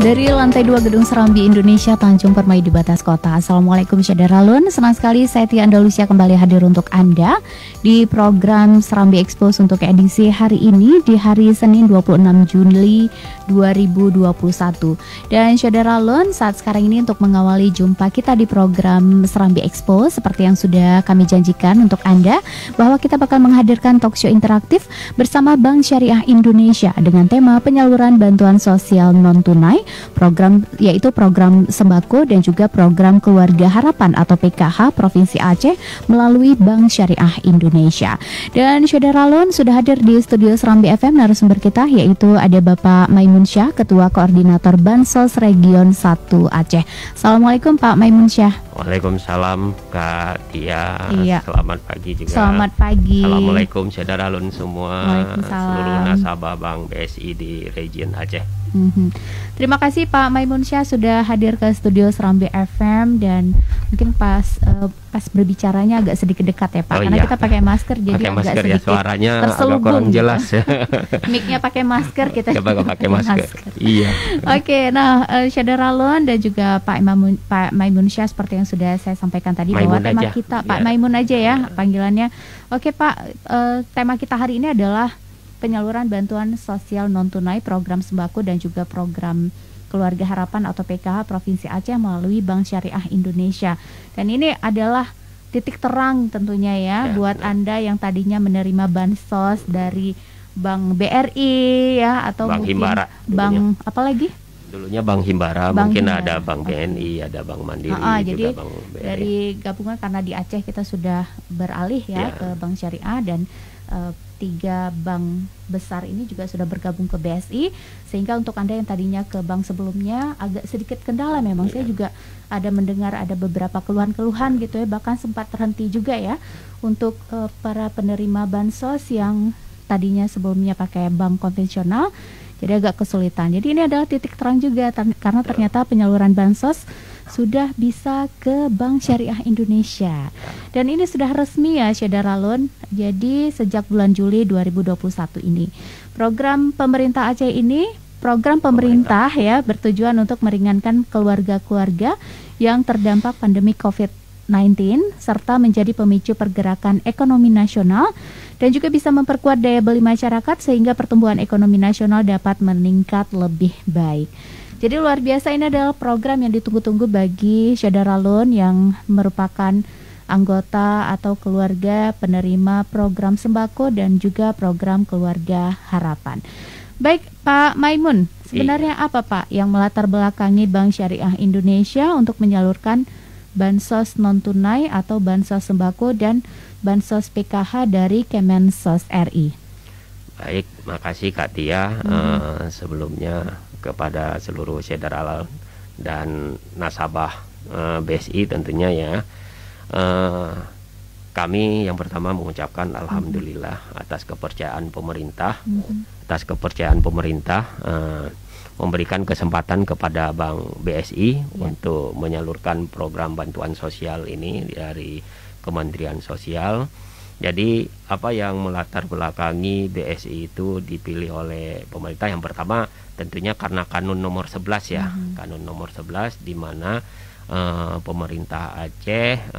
Dari lantai 2 Gedung Serambi Indonesia, Tanjung Permai di Batas Kota. Assalamualaikum Syadaralun. Senang sekali saya Tia Andalusia kembali hadir untuk Anda di program Serambi Expose untuk edisi hari ini di hari Senin 26 Juli 2021. Dan Syadaralun, saat sekarang ini untuk mengawali jumpa kita di program Serambi Expose seperti yang sudah kami janjikan untuk Anda, bahwa kita bakal menghadirkan talk show interaktif bersama Bank Syariah Indonesia dengan tema penyaluran bantuan sosial non-tunai, program yaitu program sembako dan juga program Keluarga Harapan atau PKH Provinsi Aceh melalui Bank Syariah Indonesia. Dan Syadaralun sudah hadir di studio Serambi FM narasumber kita, yaitu ada Bapak Maimun Syah, Ketua Koordinator Bansos Region 1 Aceh. Assalamualaikum Pak Maimun Syah. Waalaikumsalam Kak Tia. Iya. Selamat pagi juga. Selamat pagi. Assalamualaikum Syadaralun semua, Waalaikumsalam. seluruh nasabah Bank BSI di Region Aceh. Terima kasih Pak Maimun Syah sudah hadir ke studio Serambi FM, dan mungkin pas berbicaranya agak sedikit dekat ya Pak, karena kita pakai masker jadi pakai agak masker sedikit ya, suaranya agak terselubung kurang jelas. Mic-nya pakai masker, kita Coba pakai masker. Iya. Oke, nah Syadaralun dan juga Pak Maimun Syah, seperti yang sudah saya sampaikan tadi, Maimun bahwa tema aja. kita Pak Ya. Maimun aja ya panggilannya. Oke Pak, tema kita hari ini adalah penyaluran bantuan sosial non-tunai, program sembako dan juga program Keluarga Harapan atau PKH Provinsi Aceh melalui Bank Syariah Indonesia. Dan ini adalah titik terang tentunya ya buat Anda yang tadinya menerima bansos dari Bank BRI ya, atau Bank mungkin Himbara Bank apa lagi? Dulunya Bank Himbara, Bank mungkin Himbara. ada Bank BNI, ada Bank Mandiri, Jadi juga Bank BRI. dari gabungan, karena di Aceh kita sudah beralih ya ke Bank Syariah, dan 3 bank besar ini juga sudah bergabung ke BSI, sehingga untuk Anda yang tadinya ke bank sebelumnya agak sedikit kendala memang. Saya juga ada mendengar ada beberapa keluhan-keluhan gitu ya, bahkan sempat terhenti juga ya untuk para penerima bansos yang tadinya sebelumnya pakai bank konvensional, jadi agak kesulitan. Jadi ini adalah titik terang juga karena ternyata penyaluran bansos sudah bisa ke Bank Syariah Indonesia. Dan ini sudah resmi ya Syadaralun. Jadi sejak bulan Juli 2021 ini program pemerintah Aceh ini, program pemerintah ya, bertujuan untuk meringankan keluarga-keluarga yang terdampak pandemi COVID-19 serta menjadi pemicu pergerakan ekonomi nasional, dan juga bisa memperkuat daya beli masyarakat sehingga pertumbuhan ekonomi nasional dapat meningkat lebih baik. Jadi luar biasa, ini adalah program yang ditunggu-tunggu bagi Syadaralun yang merupakan anggota atau keluarga penerima program sembako dan juga program Keluarga Harapan. Baik Pak Maimun, sebenarnya apa Pak yang melatar belakangi Bank Syariah Indonesia untuk menyalurkan bansos non-tunai atau bansos sembako dan bansos PKH dari Kemensos RI? Baik, makasih Kak Tia. Sebelumnya kepada seluruh Syadaralun dan nasabah BSI tentunya ya, kami yang pertama mengucapkan alhamdulillah atas kepercayaan pemerintah, memberikan kesempatan kepada Bank BSI untuk menyalurkan program bantuan sosial ini dari Kementerian Sosial. Jadi apa yang melatar belakangi BSI itu dipilih oleh pemerintah, yang pertama tentunya karena Kanun nomor 11 ya, Kanun nomor 11 di mana pemerintah Aceh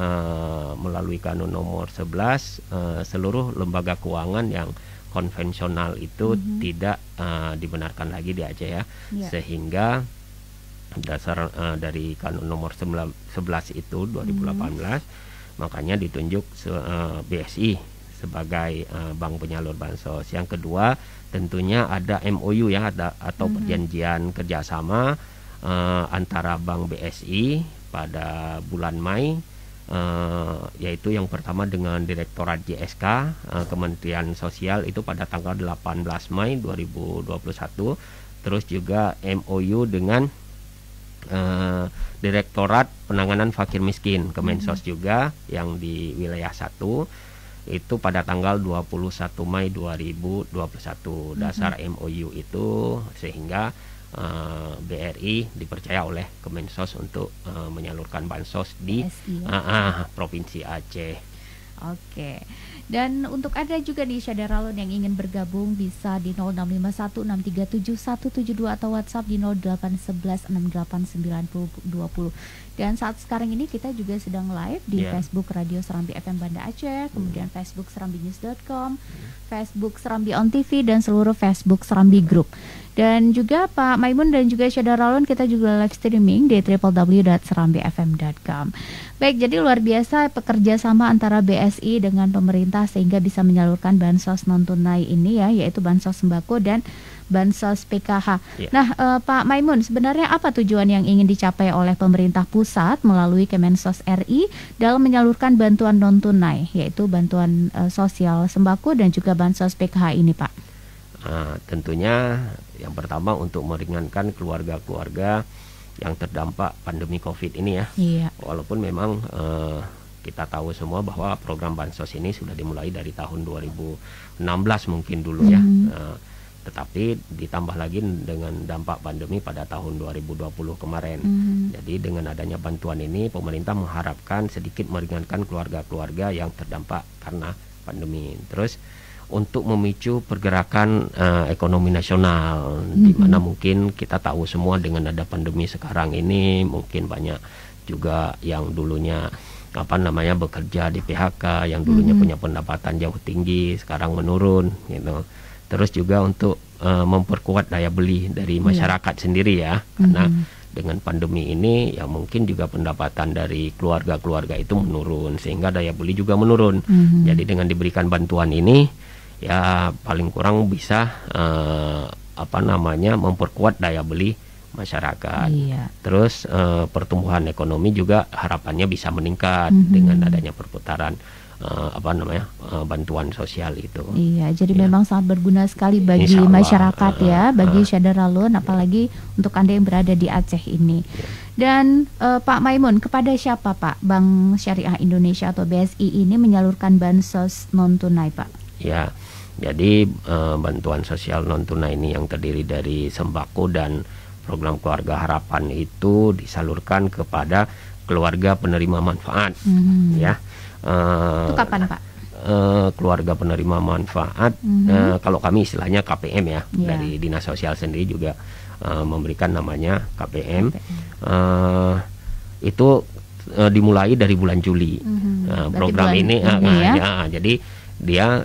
melalui Kanun nomor 11 seluruh lembaga keuangan yang konvensional itu tidak dibenarkan lagi di Aceh ya. Sehingga dasar dari Kanun nomor 11 itu 2018 makanya ditunjuk BSI sebagai bank penyalur bansos. Yang kedua tentunya ada MOU ya, atau perjanjian kerjasama antara Bank BSI pada bulan Mei, yaitu yang pertama dengan Direktorat JSK Kementerian Sosial itu pada tanggal 18 Mei 2021. Terus juga MOU dengan Direktorat Penanganan Fakir Miskin Kemensos juga yang di wilayah 1 itu pada tanggal 21 Mei 2021. Dasar MOU itu sehingga BRI dipercaya oleh Kemensos untuk menyalurkan bansos di Provinsi Aceh. Oke. Dan untuk ada juga nih Syadaralun yang ingin bergabung bisa di 0651637172 atau WhatsApp di 0811689020. Dan saat sekarang ini kita juga sedang live di Facebook Radio Serambi FM Banda Aceh, kemudian Facebook serambinews.com, Facebook Serambi On TV dan seluruh Facebook Serambi Group. Dan juga Pak Maimun dan juga Syadaralun kita juga live streaming di www.serambifm.com. Baik, jadi luar biasa pekerja sama antara BSI dengan pemerintah sehingga bisa menyalurkan bansos non tunai ini ya, yaitu bansos sembako dan bansos PKH. Nah, Pak Maimun, sebenarnya apa tujuan yang ingin dicapai oleh pemerintah pusat melalui Kemensos RI dalam menyalurkan bantuan non tunai, yaitu bantuan sosial sembako dan juga bansos PKH ini, Pak? Tentunya yang pertama untuk meringankan keluarga-keluarga yang terdampak pandemi COVID ini ya. Walaupun memang kita tahu semua bahwa program bansos ini sudah dimulai dari tahun 2016 mungkin dulu ya. Tetapi ditambah lagi dengan dampak pandemi pada tahun 2020 kemarin. Jadi dengan adanya bantuan ini pemerintah mengharapkan sedikit meringankan keluarga-keluarga yang terdampak karena pandemi. Terus untuk memicu pergerakan ekonomi nasional, di mana mungkin kita tahu semua dengan ada pandemi sekarang ini mungkin banyak juga yang dulunya bekerja di PHK, yang dulunya punya pendapatan jauh tinggi sekarang menurun gitu. Terus juga untuk memperkuat daya beli dari masyarakat sendiri ya, karena dengan pandemi ini ya mungkin juga pendapatan dari keluarga-keluarga itu menurun sehingga daya beli juga menurun. Jadi dengan diberikan bantuan ini ya paling kurang bisa memperkuat daya beli masyarakat. Terus pertumbuhan ekonomi juga harapannya bisa meningkat dengan adanya perputaran bantuan sosial itu. Jadi memang sangat berguna sekali bagi masyarakat bagi Syadaralun, apalagi untuk Anda yang berada di Aceh ini. Dan Pak Maimun, kepada siapa Pak Bank Syariah Indonesia atau BSI ini menyalurkan bansos non tunai, Pak? Jadi bantuan sosial non tunai ini yang terdiri dari sembako dan program keluarga harapan itu disalurkan kepada keluarga penerima manfaat. Itu kapan Pak? Keluarga penerima manfaat, kalau kami istilahnya KPM ya, dari Dinas Sosial sendiri juga memberikan namanya KPM. Itu dimulai dari bulan Juli. Program ini jadi dia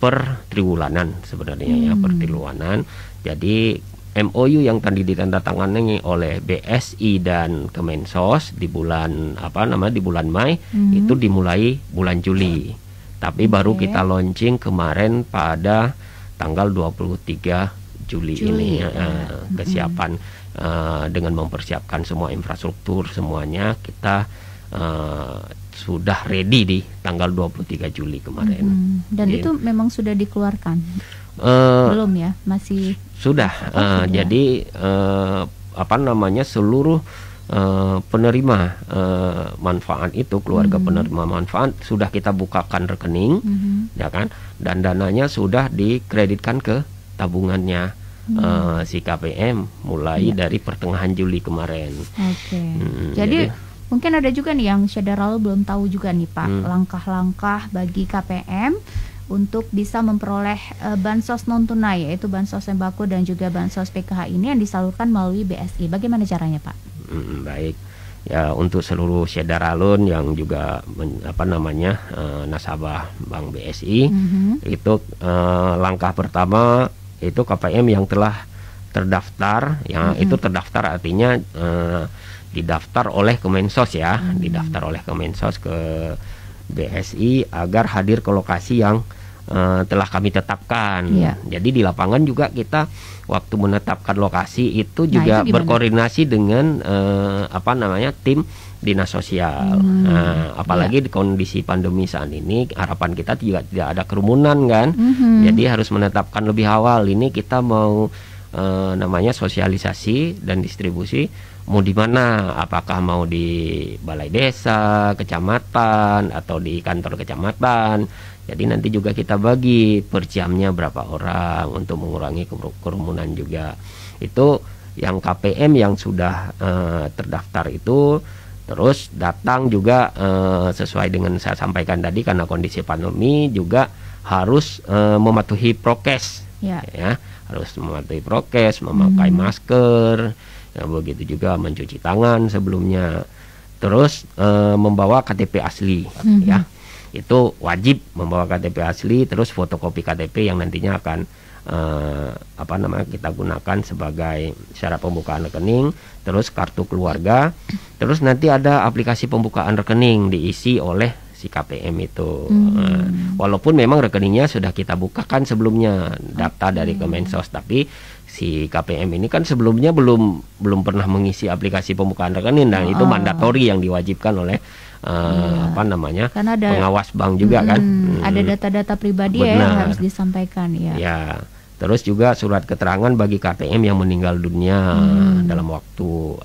per triwulanan sebenarnya per triwulanan. Jadi MOU yang tadi ditandatangani oleh BSI dan Kemensos di bulan di bulan Mei itu dimulai bulan Juli. Tapi baru kita launching kemarin pada tanggal 23 Juli ini kesiapan dengan mempersiapkan semua infrastruktur semuanya kita sudah ready di tanggal 23 Juli kemarin. Dan itu memang sudah dikeluarkan? Belum ya? Masih? Sudah. Jadi seluruh penerima manfaat itu, keluarga penerima manfaat sudah kita bukakan rekening, ya kan? Dan dananya sudah dikreditkan ke tabungannya si KPM mulai dari pertengahan Juli kemarin. Jadi mungkin ada juga nih yang Syadaralun belum tahu juga nih Pak, langkah-langkah bagi KPM untuk bisa memperoleh bansos non tunai, yaitu bansos sembako dan juga bansos PKH ini yang disalurkan melalui BSI. Bagaimana caranya Pak? Baik. Ya, untuk seluruh Syadaralun yang juga nasabah Bank BSI, itu langkah pertama itu KPM yang telah terdaftar, itu terdaftar artinya didaftar oleh Kemensos ya, didaftar oleh Kemensos ke BSI agar hadir ke lokasi yang telah kami tetapkan. Jadi di lapangan juga kita waktu menetapkan lokasi itu juga berkoordinasi dengan tim dinas sosial. Apalagi di kondisi pandemi saat ini harapan kita juga tidak ada kerumunan kan. Jadi harus menetapkan lebih awal ini kita mau sosialisasi dan distribusi mau di mana, apakah mau di balai desa, kecamatan, atau di kantor kecamatan. Jadi nanti juga kita bagi per jamnya berapa orang untuk mengurangi kerumunan juga. Itu yang KPM yang sudah terdaftar itu Terus datang juga sesuai dengan saya sampaikan tadi, karena kondisi pandemi juga harus mematuhi prokes, ya, harus mematuhi prokes, memakai masker, ya, begitu juga mencuci tangan sebelumnya. Terus membawa KTP asli, ya, itu wajib membawa KTP asli. Terus fotokopi KTP yang nantinya akan kita gunakan sebagai syarat pembukaan rekening. Terus kartu keluarga. Terus nanti ada aplikasi pembukaan rekening diisi oleh si KPM itu. Walaupun memang rekeningnya sudah kita bukakan sebelumnya, data dari Kemensos, tapi si KPM ini kan sebelumnya belum pernah mengisi aplikasi pembukaan rekening, dan itu mandatori yang diwajibkan oleh karena ada pengawas bank juga kan. Ada data-data pribadi ya yang harus disampaikan, ya. Ya. Terus juga surat keterangan bagi KPM yang meninggal dunia dalam waktu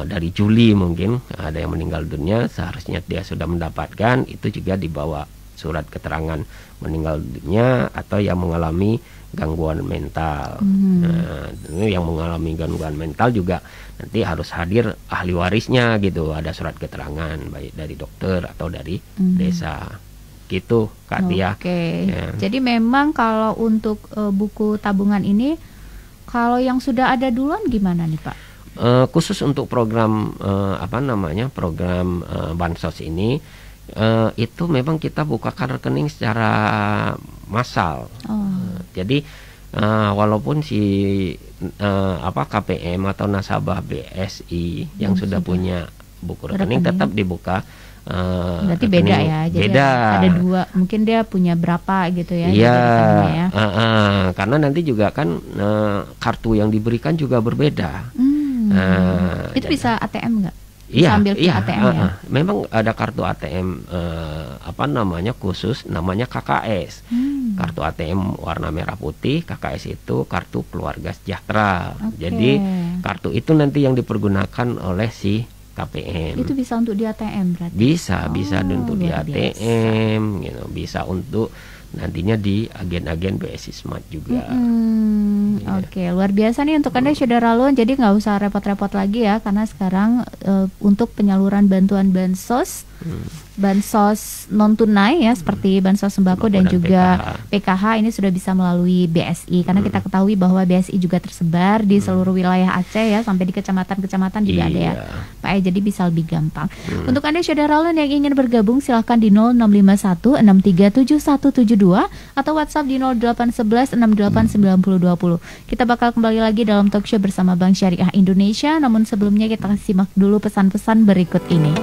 dari Juli, mungkin ada yang meninggal dunia, seharusnya dia sudah mendapatkan itu juga dibawa surat keterangan meninggal dunia, atau yang mengalami gangguan mental. Nah, yang mengalami gangguan mental juga nanti harus hadir ahli warisnya gitu, ada surat keterangan baik dari dokter atau dari desa. Gitu, Kak Tia. Ya. Jadi memang kalau untuk buku tabungan ini, kalau yang sudah ada duluan gimana nih, Pak? Khusus untuk program program bansos ini, itu memang kita bukakan rekening secara massal. Jadi walaupun si KPM atau nasabah BSI yang sudah punya buku rekening tetap dibuka. Berarti beda ya, jadi beda. Ada dua, mungkin dia punya berapa gitu ya. Iya, ya. Karena nanti juga kan kartu yang diberikan juga berbeda. Itu bisa ATM nggak? Iya, sambil ATM ya. Memang ada kartu ATM khusus, namanya KKS. Kartu ATM warna merah putih, KKS itu kartu keluarga sejahtera. Jadi kartu itu nanti yang dipergunakan oleh si KPM. Itu bisa untuk di ATM berarti? Bisa untuk di ATM, gitu. Bisa untuk nantinya di agen-agen BSI Smart juga. Oke, luar biasa nih untuk Anda saudara Lun. Jadi nggak usah repot-repot lagi ya, karena sekarang untuk penyaluran bantuan bansos non tunai ya, seperti bansos sembako dan juga PKH ini sudah bisa melalui BSI, karena kita ketahui bahwa BSI juga tersebar di seluruh wilayah Aceh ya, sampai di kecamatan-kecamatan juga ada ya Pak ya, jadi bisa lebih gampang. Untuk Anda saudara Lun yang ingin bergabung, silahkan di 0651 637172 atau WhatsApp di 0811 689020. Kita bakal kembali lagi dalam talkshow bersama Bank Syariah Indonesia, namun sebelumnya kita simak dulu pesan-pesan berikut ini.